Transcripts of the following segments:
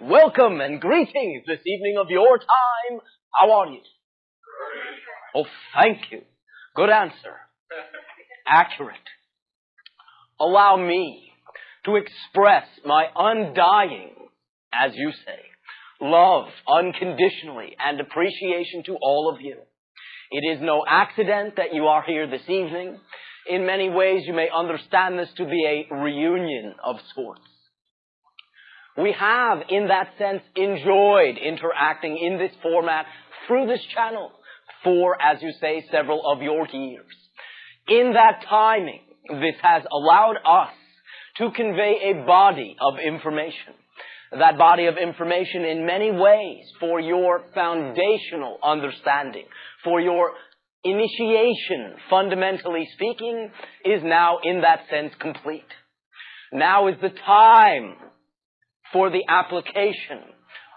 welcome and greetings this evening of your time. How are you? Oh, thank you. Good answer. Accurate. Allow me to express my undying, as you say, love unconditionally and appreciation to all of you. It is no accident that you are here this evening. In many ways, you may understand this to be a reunion of sorts. We have, in that sense, enjoyed interacting in this format through this channel for, as you say, several of your years. In that timing, this has allowed us to convey a body of information. That body of information in many ways for your foundational understanding, for your initiation, fundamentally speaking, is now in that sense complete. Now is the time for the application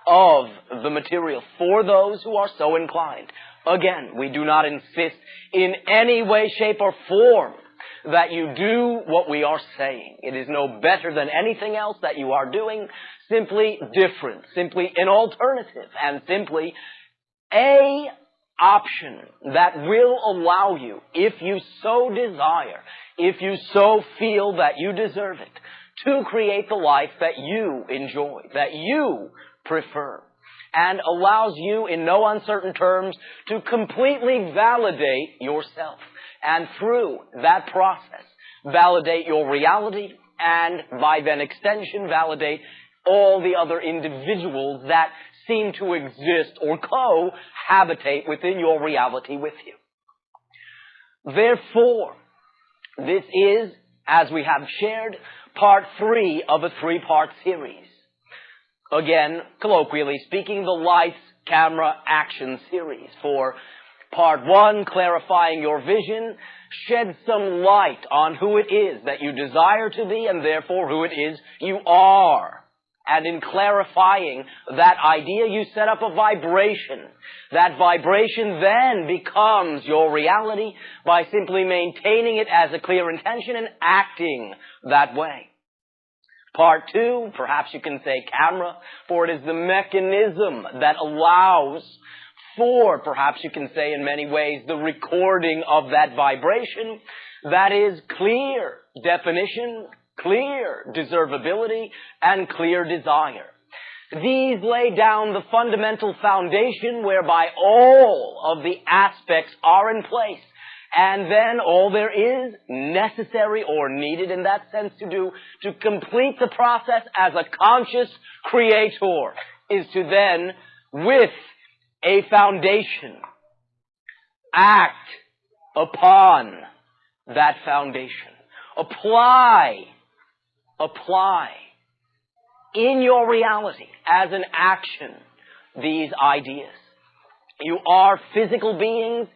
of the material for those who are so inclined. Again, we do not insist in any way, shape, or form that you do what we are saying. It is no better than anything else that you are doing, simply different, simply an alternative, and simply a option that will allow you, if you so desire, if you so feel that you deserve it, to create the life that you enjoy, that you prefer, and allows you in no uncertain terms to completely validate yourself. And through that process, validate your reality and by then extension, validate all the other individuals that seem to exist or cohabitate within your reality with you. Therefore, this is, as we have shared, part 3 of a 3-part series. Again, colloquially speaking, the Lights, Camera, Action series. For part 1, clarifying your vision, shed some light on who it is that you desire to be and therefore who it is you are. And in clarifying that idea, you set up a vibration. That vibration then becomes your reality by simply maintaining it as a clear intention and acting that way. Part 2, perhaps you can say camera, for it is the mechanism that allows for, perhaps you can say in many ways, the recording of that vibration. That is clear definition, clear deservability, and clear desire. These lay down the fundamental foundation whereby all of the aspects are in place. And then all there is necessary or needed in that sense to do to complete the process as a conscious creator is to then, with a foundation, act upon that foundation. Apply in your reality as an action these ideas. You are physical beings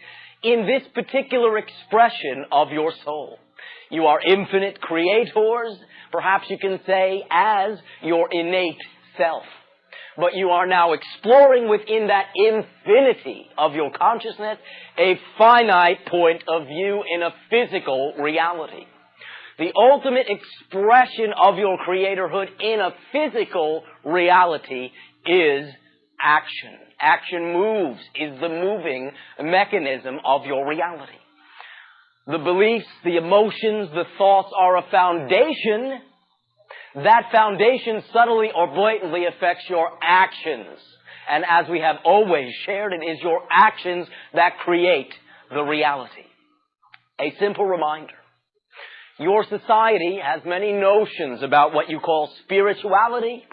in this particular expression of your soul. You are infinite creators, perhaps you can say, as your innate self. But you are now exploring within that infinity of your consciousness a finite point of view in a physical reality. The ultimate expression of your creatorhood in a physical reality is action. Action moves, is the moving mechanism of your reality. The beliefs, the emotions, the thoughts are a foundation. That foundation subtly or blatantly affects your actions. And as we have always shared, it is your actions that create the reality. A simple reminder. Your society has many notions about what you call spirituality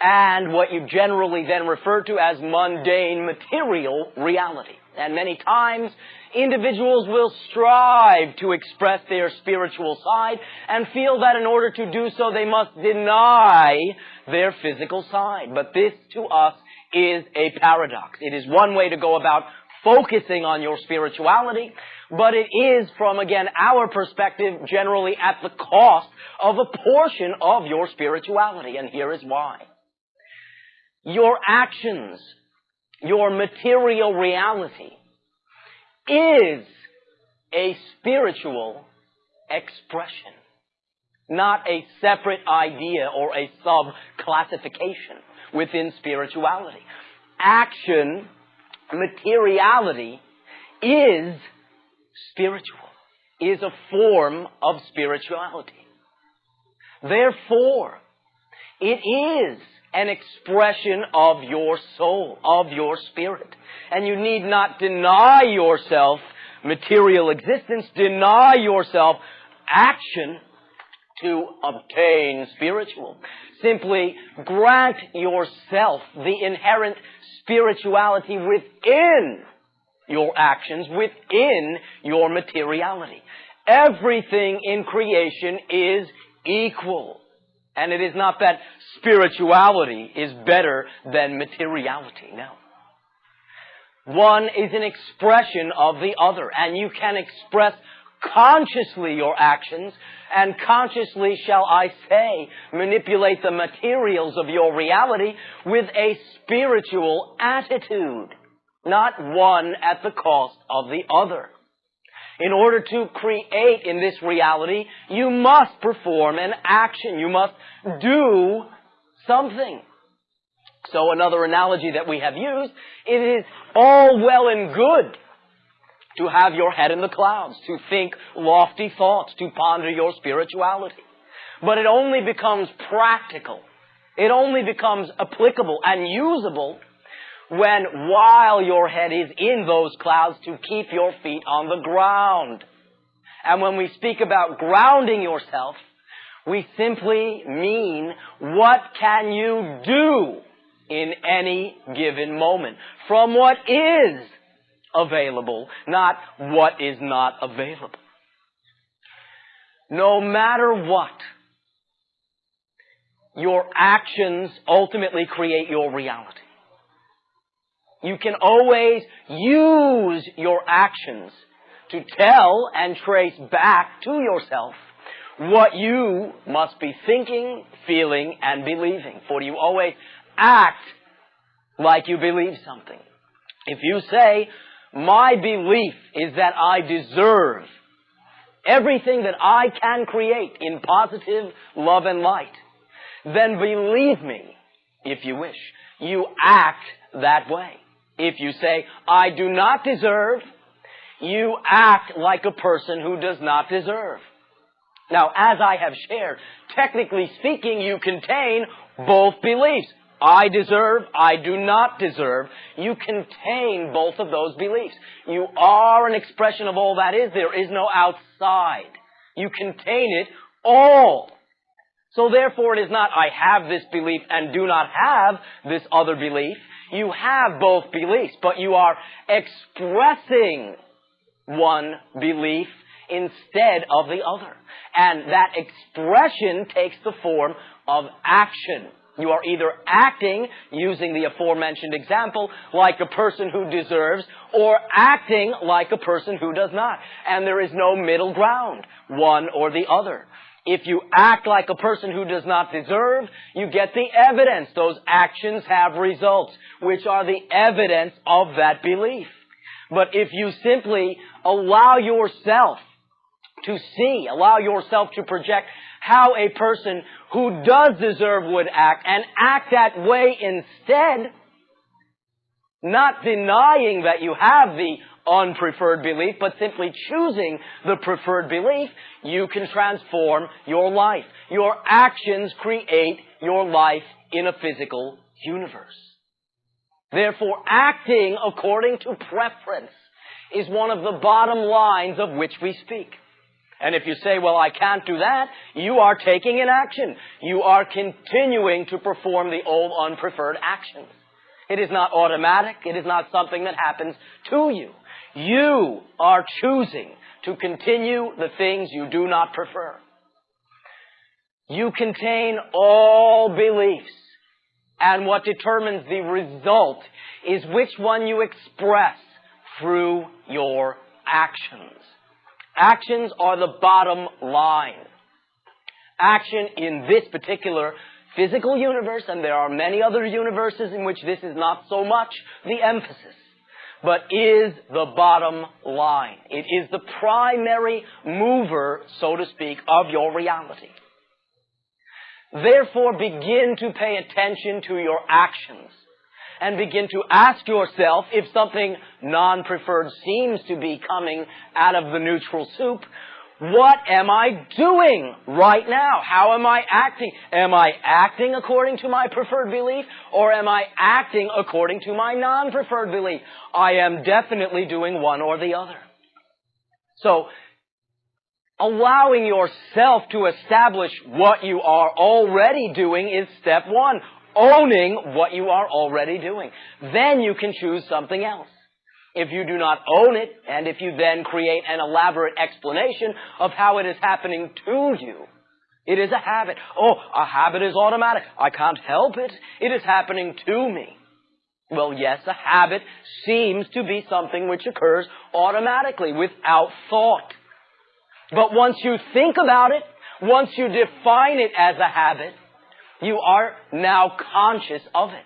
and what you generally then refer to as mundane material reality. And many times, individuals will strive to express their spiritual side and feel that in order to do so, they must deny their physical side. But this, to us, is a paradox. It is one way to go about focusing on your spirituality, but it is, from, again, our perspective, generally at the cost of a portion of your spirituality. And here is why. Your actions, your material reality, is a spiritual expression. not a separate idea or a sub-classification within spirituality. Action, materiality, is spiritual, is a form of spirituality. Therefore, it is an expression of your soul, of your spirit. And you need not deny yourself material existence, deny yourself action to obtain spiritual. Simply grant yourself the inherent spirituality within your actions, within your materiality. Everything in creation is equal. And it is not that spirituality is better than materiality. No. One is an expression of the other, and you can express consciously your actions, and consciously, shall I say, manipulate the materials of your reality with a spiritual attitude, not one at the cost of the other. In order to create in this reality, you must perform an action. You must do something. So another analogy that we have used, it is all well and good to have your head in the clouds, to think lofty thoughts, to ponder your spirituality. But it only becomes practical. It only becomes applicable and usable when, while your head is in those clouds, to keep your feet on the ground. And when we speak about grounding yourself, we simply mean what can you do in any given moment from what is available, not what is not available. No matter what, your actions ultimately create your reality. You can always use your actions to tell and trace back to yourself what you must be thinking, feeling, and believing. For you always act like you believe something. If you say, my belief is that I deserve everything that I can create in positive love and light, then believe me, if you wish, you act that way. If you say, I do not deserve, you act like a person who does not deserve. Now, as I have shared, technically speaking, you contain both beliefs. I deserve, I do not deserve. You contain both of those beliefs. You are an expression of all that is. There is no outside. You contain it all. So therefore, it is not, I have this belief and do not have this other belief. You have both beliefs, but you are expressing one belief instead of the other. And that expression takes the form of action. You are either acting, using the aforementioned example, like a person who deserves, or acting like a person who does not. And there is no middle ground, one or the other. If you act like a person who does not deserve, you get the evidence. Those actions have results, which are the evidence of that belief. But if you simply allow yourself to see, allow yourself to project how a person who does deserve would act, and act that way instead, not denying that you have the unpreferred belief, but simply choosing the preferred belief, you can transform your life. Your actions create your life in a physical universe. Therefore, acting according to preference is one of the bottom lines of which we speak. And if you say, well, I can't do that, you are taking an action. You are continuing to perform the old unpreferred actions. It is not automatic. It is not something that happens to you. You are choosing to continue the things you do not prefer. You contain all beliefs. And what determines the result is which one you express through your actions. Actions are the bottom line. Action in this particular physical universe, and there are many other universes in which this is not so much the emphasis, but is the bottom line. It is the primary mover, so to speak, of your reality. Therefore, begin to pay attention to your actions and begin to ask yourself if something non-preferred seems to be coming out of the neutral soup. What am I doing right now? How am I acting? Am I acting according to my preferred belief, or am I acting according to my non-preferred belief? I am definitely doing one or the other. So, allowing yourself to establish what you are already doing is step one. Owning what you are already doing. Then you can choose something else. If you do not own it, and if you then create an elaborate explanation of how it is happening to you, it is a habit. Oh, a habit is automatic. I can't help it. It is happening to me. Well, yes, a habit seems to be something which occurs automatically without thought. But once you think about it, once you define it as a habit, you are now conscious of it.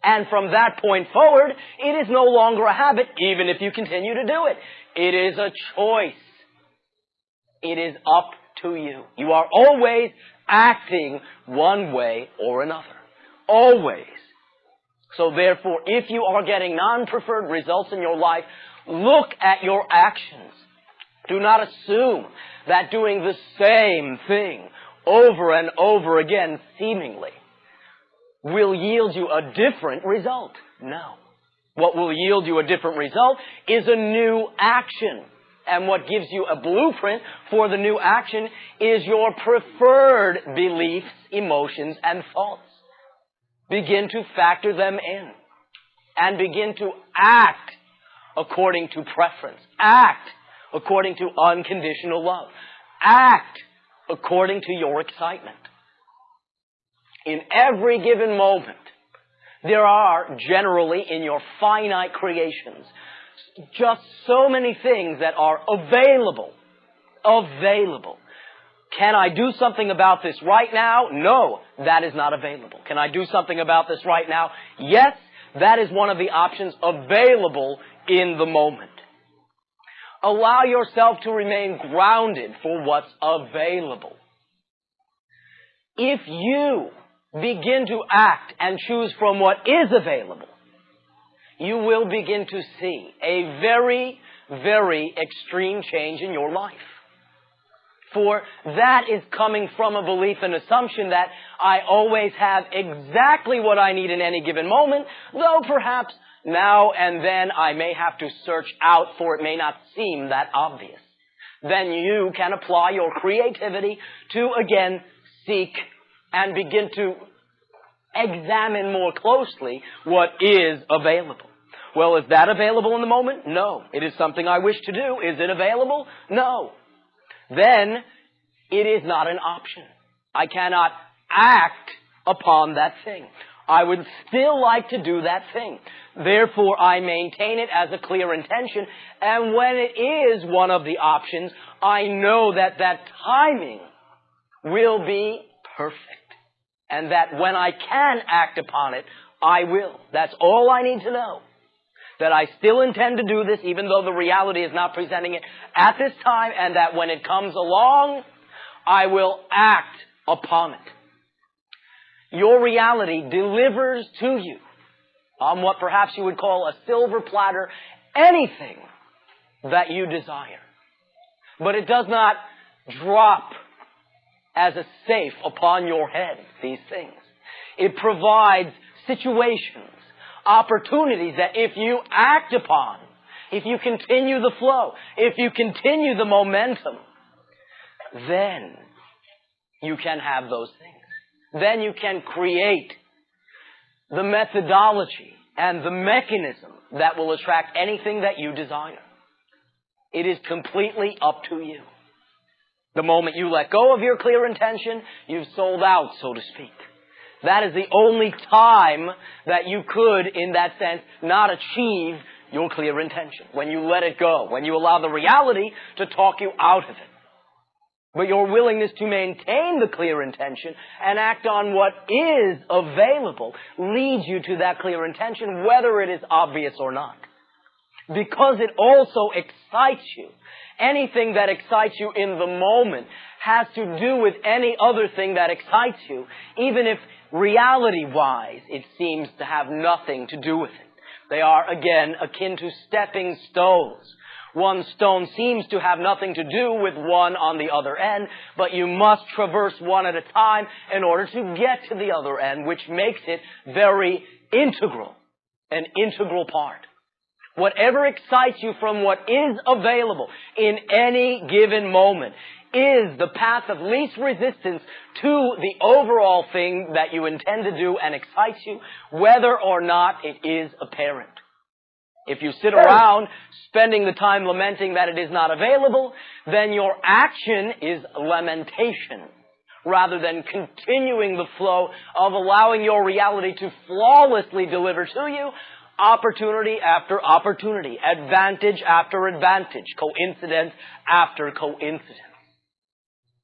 And from that point forward, it is no longer a habit, even if you continue to do it. It is a choice. It is up to you. You are always acting one way or another. Always. So therefore, if you are getting non-preferred results in your life, look at your actions. Do not assume that doing the same thing over and over again, seemingly, will yield you a different result. No. What will yield you a different result is a new action. And what gives you a blueprint for the new action is your preferred beliefs, emotions, and thoughts. Begin to factor them in. And begin to act according to preference. Act according to unconditional love. Act according to your excitement. In every given moment, there are generally in your finite creations just so many things that are available. Available. Can I do something about this right now? No, that is not available. Can I do something about this right now? Yes, that is one of the options available in the moment. Allow yourself to remain grounded for what's available. If you begin to act and choose from what is available, you will begin to see a very, very extreme change in your life. For that is coming from a belief and assumption that I always have exactly what I need in any given moment, though perhaps now and then I may have to search out, for it may not seem that obvious. Then you can apply your creativity to again seek and begin to examine more closely what is available. Well, is that available in the moment? No. It is something I wish to do. Is it available? No. Then it is not an option. I cannot act upon that thing. I would still like to do that thing. Therefore, I maintain it as a clear intention. And when it is one of the options, I know that that timing will be perfect. And that when I can act upon it, I will. That's all I need to know. That I still intend to do this, even though the reality is not presenting it at this time, and that when it comes along, I will act upon it. Your reality delivers to you, on what perhaps you would call a silver platter, anything that you desire. But it does not drop as a safe upon your head, these things. It provides situations, opportunities that if you act upon, if you continue the flow, if you continue the momentum, then you can have those things. Then you can create the methodology and the mechanism that will attract anything that you desire. It is completely up to you. The moment you let go of your clear intention, you've sold out, so to speak. That is the only time that you could, in that sense, not achieve your clear intention. When you let it go, when you allow the reality to talk you out of it. But your willingness to maintain the clear intention and act on what is available leads you to that clear intention, whether it is obvious or not. because it also excites you. Anything that excites you in the moment has to do with any other thing that excites you, even if reality-wise it seems to have nothing to do with it. They are, again, akin to stepping stones. One stone seems to have nothing to do with one on the other end, but you must traverse one at a time in order to get to the other end, which makes it very integral, an integral part. Whatever excites you from what is available in any given moment is the path of least resistance to the overall thing that you intend to do and excites you, whether or not it is apparent. If you sit around spending the time lamenting that it is not available, then your action is lamentation, rather than continuing the flow of allowing your reality to flawlessly deliver to you opportunity after opportunity, advantage after advantage, coincidence after coincidence.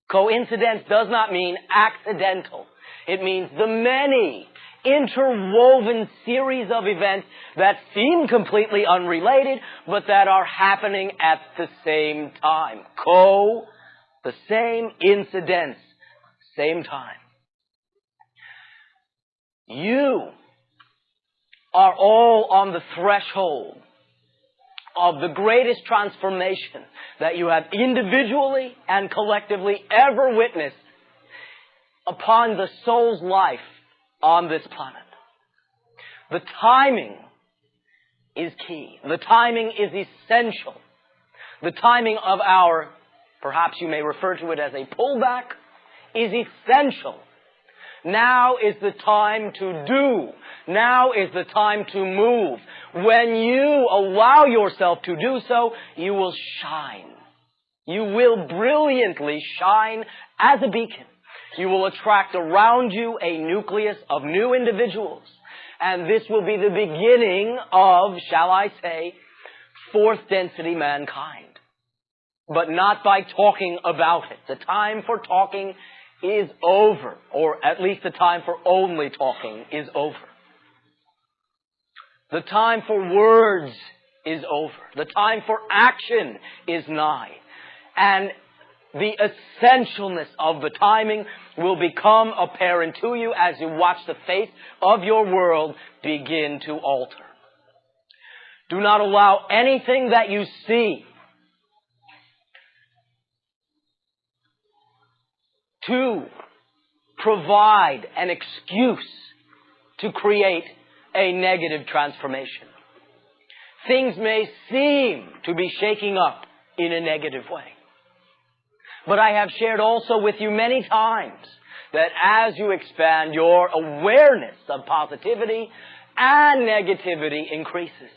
Coincidence does not mean accidental. It means the many interwoven series of events that seem completely unrelated, but that are happening at the same time. The same incidents, same time. You are all on the threshold of the greatest transformation that you have individually and collectively ever witnessed upon the soul's life on this planet. The timing is key. The timing is essential. The timing of our, perhaps you may refer to it as a pullback, is essential. Now is the time to do. Now is the time to move. When you allow yourself to do so, you will shine. You will brilliantly shine as a beacon. You will attract around you a nucleus of new individuals. And this will be the beginning of, shall I say, fourth density mankind. But not by talking about it. The time for talking is over. Or at least the time for only talking is over. The time for words is over. The time for action is nigh. And the essentialness of the timing will become apparent to you as you watch the face of your world begin to alter. Do not allow anything that you see to provide an excuse to create a negative transformation. Things may seem to be shaking up in a negative way. But I have shared also with you many times that as you expand, your awareness of positivity and negativity increases.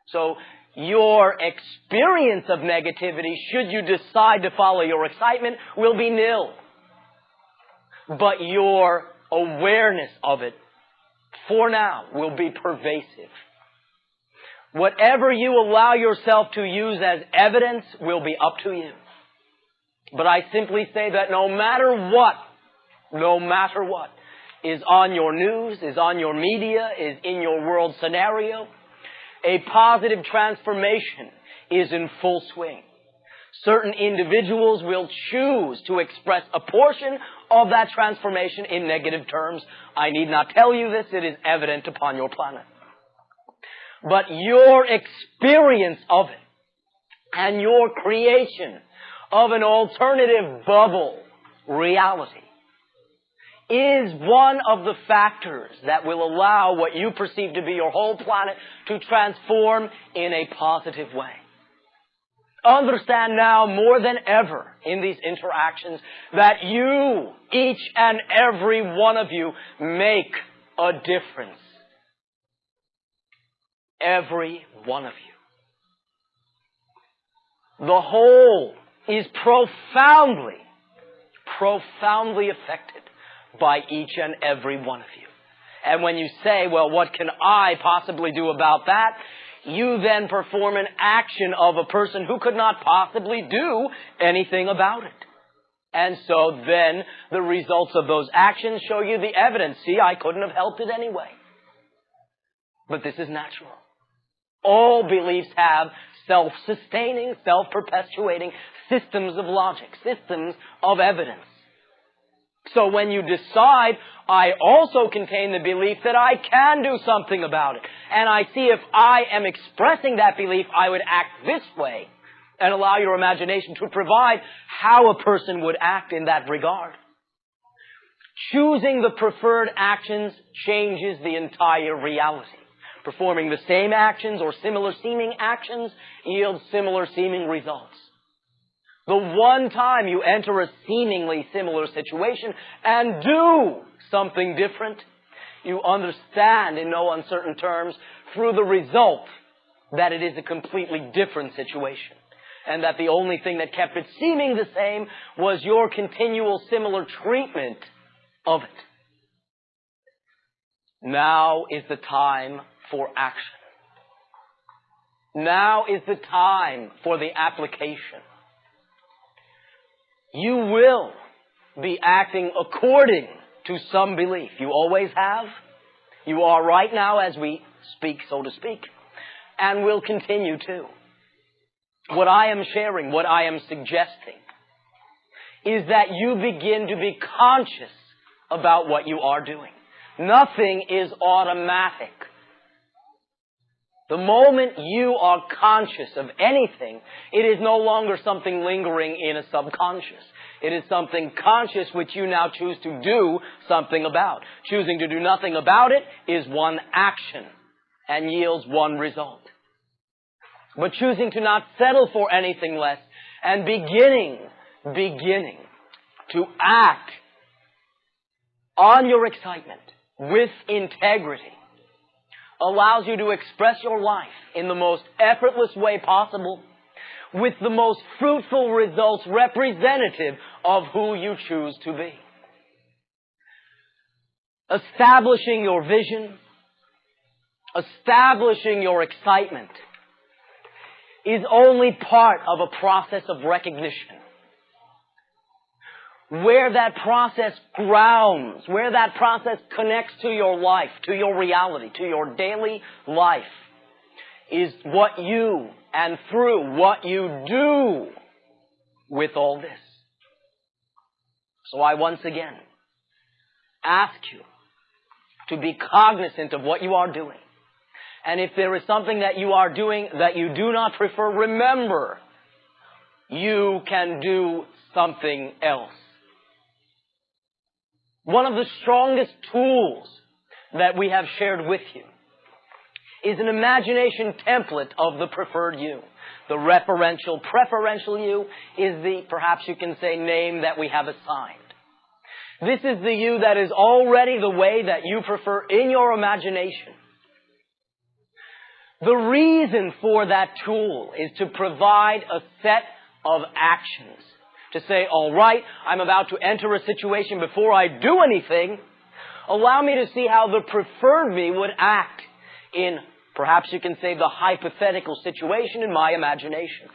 So your experience of negativity, should you decide to follow your excitement, will be nil. But your awareness of it, for now, will be pervasive. Whatever you allow yourself to use as evidence will be up to you. But I simply say that no matter what is on your news, is on your media, is in your world scenario, a positive transformation is in full swing. Certain individuals will choose to express a portion of that transformation in negative terms. I need not tell you this, it is evident upon your planet. But your experience of it and your creation of an alternative bubble reality is one of the factors that will allow what you perceive to be your whole planet to transform in a positive way. Understand now more than ever in these interactions that you, each and every one of you, make a difference. Every one of you. The whole is profoundly affected by each and every one of you. And when you say, well, what can I possibly do about that? You then perform an action of a person who could not possibly do anything about it. And so then the results of those actions show you the evidence. See, I couldn't have helped it anyway. But this is natural. all beliefs have self-sustaining, self-perpetuating systems of logic, systems of evidence. So when you decide, I also contain the belief that I can do something about it, and I see if I am expressing that belief, I would act this way, and allow your imagination to provide how a person would act in that regard. Choosing the preferred actions changes the entire reality. Performing the same actions or similar seeming actions yields similar seeming results. The one time you enter a seemingly similar situation and do something different, you understand in no uncertain terms through the result that it is a completely different situation. And that the only thing that kept it seeming the same was your continual similar treatment of it. Now is the time for action. Now is the time for the application. You will be acting according to some belief. You always have. You are right now as we speak, so to speak, and will continue to. What I am sharing, what I am suggesting, is that you begin to be conscious about what you are doing. Nothing is automatic. The moment you are conscious of anything, it is no longer something lingering in a subconscious. It is something conscious which you now choose to do something about. Choosing to do nothing about it is one action and yields one result. But choosing to not settle for anything less and beginning to act on your excitement with integrity allows you to express your life in the most effortless way possible with the most fruitful results representative of who you choose to be. Establishing your vision, establishing your excitement is only part of a process of recognition. Where that process grounds, where that process connects to your life, to your reality, to your daily life, is what you, and through what you do with all this. So I once again ask you to be cognizant of what you are doing. And if there is something that you are doing that you do not prefer, remember, you can do something else. One of the strongest tools that we have shared with you is an imagination template of the preferred you. The preferential you is the, perhaps you can say, name that we have assigned. This is the you that is already the way that you prefer in your imagination. The reason for that tool is to provide a set of actions. To say, all right, I'm about to enter a situation before I do anything. Allow me to see how the preferred me would act in, perhaps you can say, the hypothetical situation in my imagination.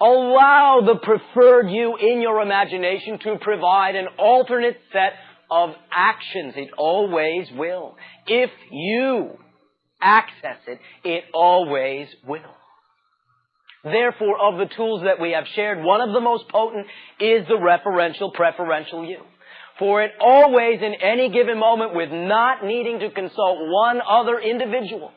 Allow the preferred you in your imagination to provide an alternate set of actions. It always will. If you access it, it always will. Therefore, of the tools that we have shared, one of the most potent is the preferential you. For it always, in any given moment, with not needing to consult one other individual,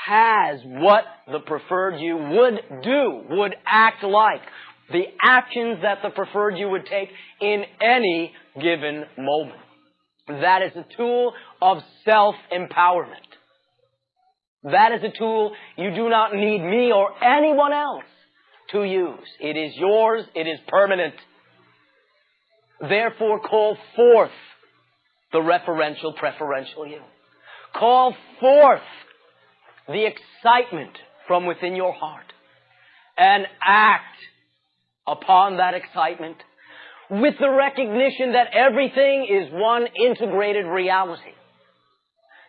has what the preferred you would do, would act like. The actions that the preferred you would take in any given moment. That is a tool of self-empowerment. That is a tool you do not need me or anyone else to use. It is yours. It is permanent. Therefore, call forth the preferential you. Call forth the excitement from within your heart and act upon that excitement with the recognition that everything is one integrated reality.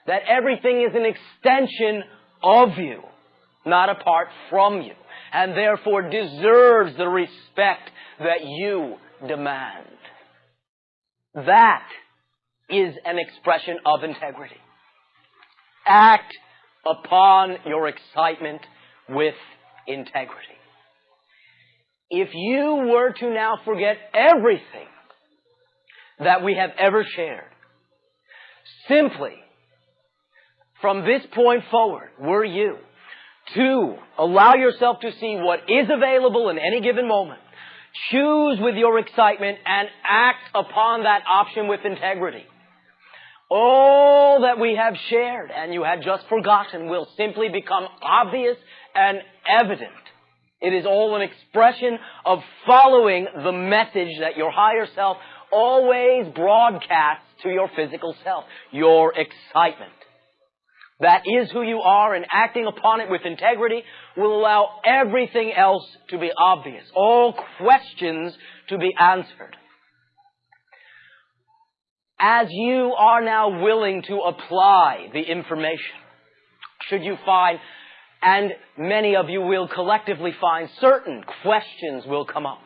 That everything is an extension of you, not apart from you, and therefore deserves the respect that you demand. That is an expression of integrity. Act upon your excitement with integrity. If you were to now forget everything that we have ever shared, simply from this point forward, were you to allow yourself to see what is available in any given moment, choose with your excitement and act upon that option with integrity, all that we have shared and you had just forgotten will simply become obvious and evident. It is all an expression of following the message that your higher self always broadcasts to your physical self, your excitement. That is who you are, and acting upon it with integrity will allow everything else to be obvious, all questions to be answered. As you are now willing to apply the information, should you find, and many of you will collectively find, certain questions will come up.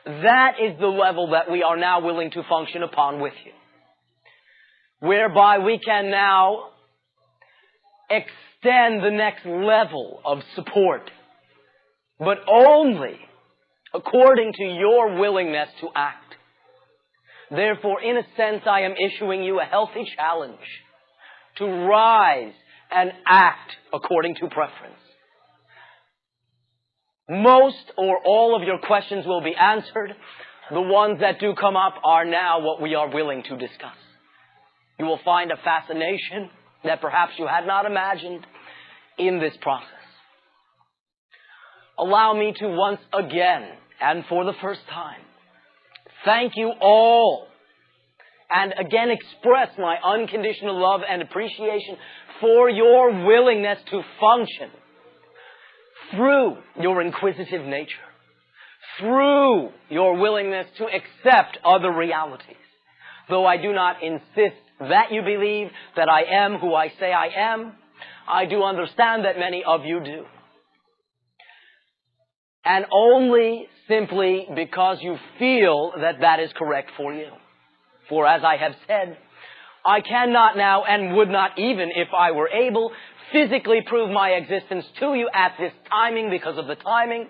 That is the level that we are now willing to function upon with you, whereby we can now extend the next level of support, but only according to your willingness to act. Therefore, in a sense, I am issuing you a healthy challenge to rise and act according to preference. Most or all of your questions will be answered. The ones that do come up are now what we are willing to discuss. You will find a fascination that perhaps you had not imagined in this process. Allow me to once again, and for the first time, thank you all, and again express my unconditional love and appreciation for your willingness to function through your inquisitive nature, through your willingness to accept other realities. Though I do not insist that you believe that I am who I say I am, I do understand that many of you do. And only simply because you feel that that is correct for you. For as I have said, I cannot now and would not even if I were able physically prove my existence to you at this timing because of the timing,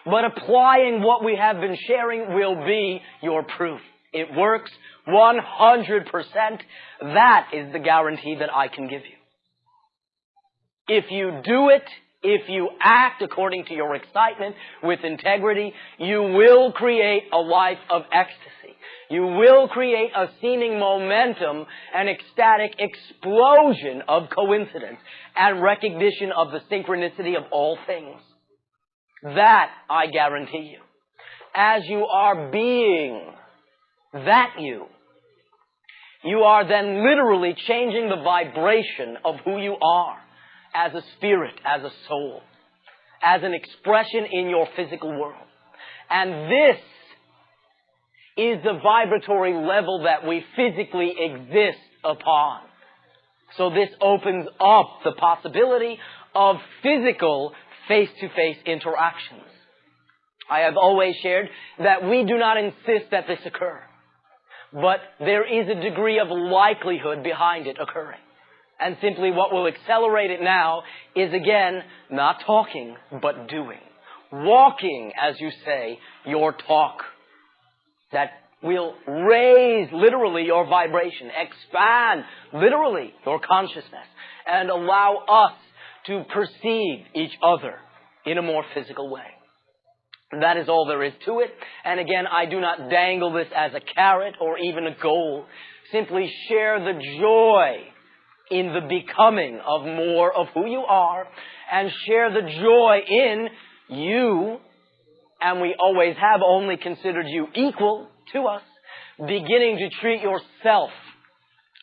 but applying what we have been sharing will be your proof. It works 100%. That is the guarantee that I can give you. If you do it, if you act according to your excitement with integrity, you will create a life of ecstasy. You will create a seeming momentum, an ecstatic explosion of coincidence and recognition of the synchronicity of all things. That I guarantee you. As you are being that you are then literally changing the vibration of who you are as a spirit, as a soul, as an expression in your physical world. And this is the vibratory level that we physically exist upon. So this opens up the possibility of physical face-to-face interactions. I have always shared that we do not insist that this occur, but there is a degree of likelihood behind it occurring. And simply what will accelerate it now is, again, not talking, but doing. Walking, as you say, your talk. That will raise, literally, your vibration, expand, literally, your consciousness, and allow us to perceive each other in a more physical way. That is all there is to it. And again, I do not dangle this as a carrot or even a goal. Simply share the joy in the becoming of more of who you are, and share the joy in you, and we always have only considered you equal to us, beginning to treat yourself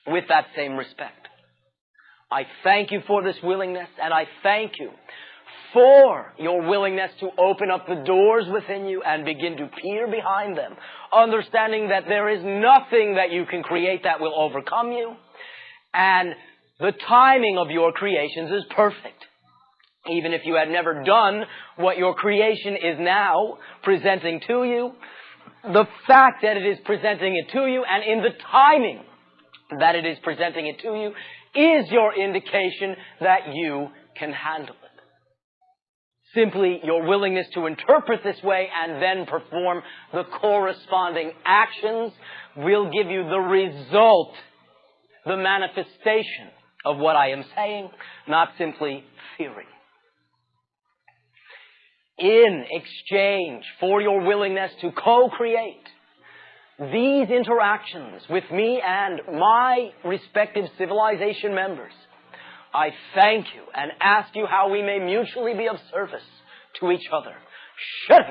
with that same respect. I thank you for this willingness, and I thank you for your willingness to open up the doors within you and begin to peer behind them, understanding that there is nothing that you can create that will overcome you, and the timing of your creations is perfect. Even if you had never done what your creation is now presenting to you, the fact that it is presenting it to you and in the timing that it is presenting it to you is your indication that you can handle it. Simply your willingness to interpret this way and then perform the corresponding actions will give you the result, the manifestation of what I am saying, not simply theory. In exchange for your willingness to co-create these interactions with me and my respective civilization members, I thank you and ask you how we may mutually be of service to each other. Shut